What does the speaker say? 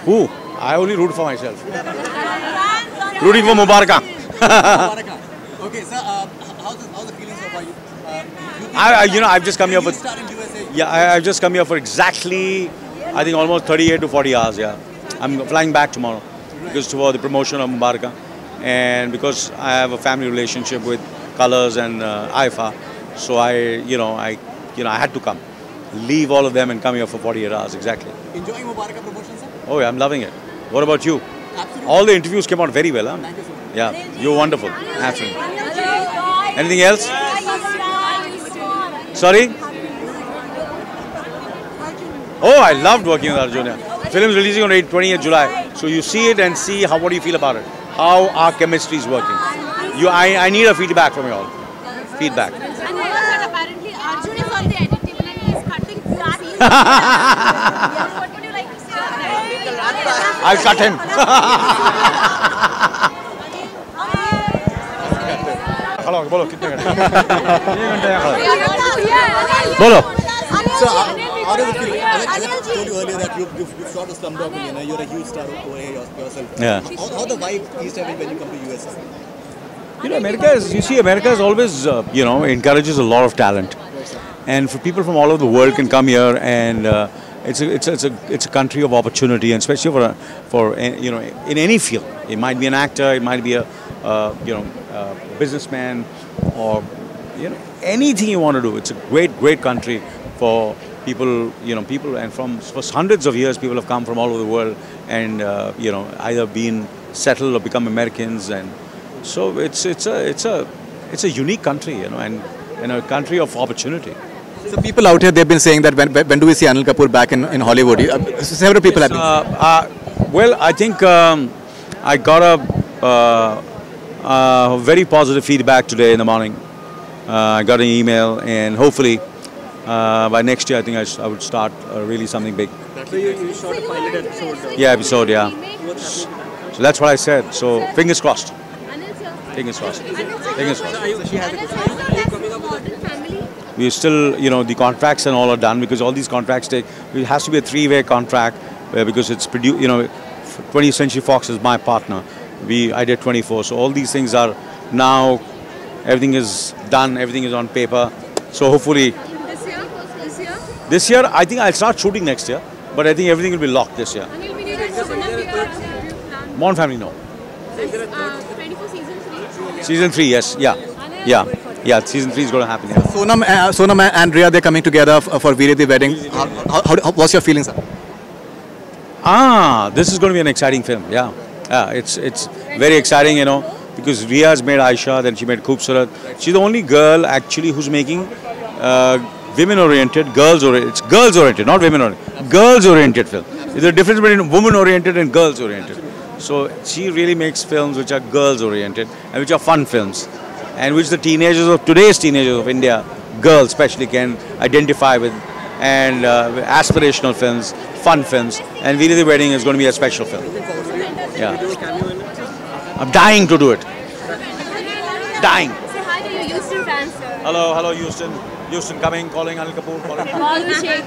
Who? I only root for myself. Rooting for Mubaraka. Okay, sir. How's the feeling so far? I've just come here for. I've just come here for exactly, I think almost 38 to 40 hours. Yeah, I'm flying back tomorrow because for the promotion of Mubaraka, and because I have a family relationship with Colors and IFA, so I had to come, leave all of them and come here for 48 hours exactly. Enjoying Mubaraka promotion, sir? Oh yeah, I'm loving it. What about you? Absolutely. All the interviews came out very well, huh? Thank you so much. Yeah, you're wonderful. Absolutely. Anything else? Sorry? Oh, I loved working with Arjun. Film is releasing on 20th July. So you see it and see what do you feel about it? How our chemistry is working. I need a feedback from you all. Feedback. And I heard that apparently Arjun is on the editing and he is cutting scenes. What would you like to say? I'll cut him. Hello, bolo, kitne घंटे? 3 घंटे यहाँ खड़ा। Bolo. So, how does it feel? As I told you earlier that you've shot a Slumdog Millionaire. You're a huge star over here yourself. Yeah. How the vibe is when you come to US? America is always, encourages a lot of talent. And for people from all over the world can come here, and it's a country of opportunity, and especially for in any field. It might be an actor, it might be a businessman, or anything you want to do. It's a great country for people, and for hundreds of years people have come from all over the world and either been settled or become Americans, and so it's a unique country, and a country of opportunity. So people out here, they've been saying that when do we see Anil Kapoor back in Hollywood? Several people have been. Well, I think I got a very positive feedback today in the morning. I got an email, and hopefully by next year I think I would start really something big. So you shot a pilot episode? Yeah, episode, yeah. So that's what I said. So fingers crossed. Fingers crossed. Fingers crossed. We still, the contracts and all are done, because all these contracts it has to be a 3-way contract, because it's produced, 20th Century Fox is my partner. I did 24, so all these things are now, everything is done, everything is on paper. So hopefully, this year I think I'll start shooting next year, but I think everything will be locked this year. Modern Family, no. 24 season 3? Season 3, yes, yeah, season 3 is going to happen. Yeah. Sonam and Rhea, they're coming together for Veer the Wedding. What's your feelings? This is going to be an exciting film. Yeah, it's very exciting, because Rhea has made Aisha, then she made Khoobsurat. She's the only girl actually who's making women-oriented, girls-oriented. It's girls-oriented, not women-oriented. Girls-oriented film. There's a difference between woman-oriented and girls-oriented. So she really makes films which are girls-oriented and which are fun films, and which today's teenagers of India, girls especially, can identify with, and aspirational films, fun films, and Veer the Wedding is going to be a special film. Yeah. I'm dying to do it. Dying. Say hi to your Houston fans, sir. Hello, Houston. Houston coming, calling Anil Kapoor, calling. Ball will shake.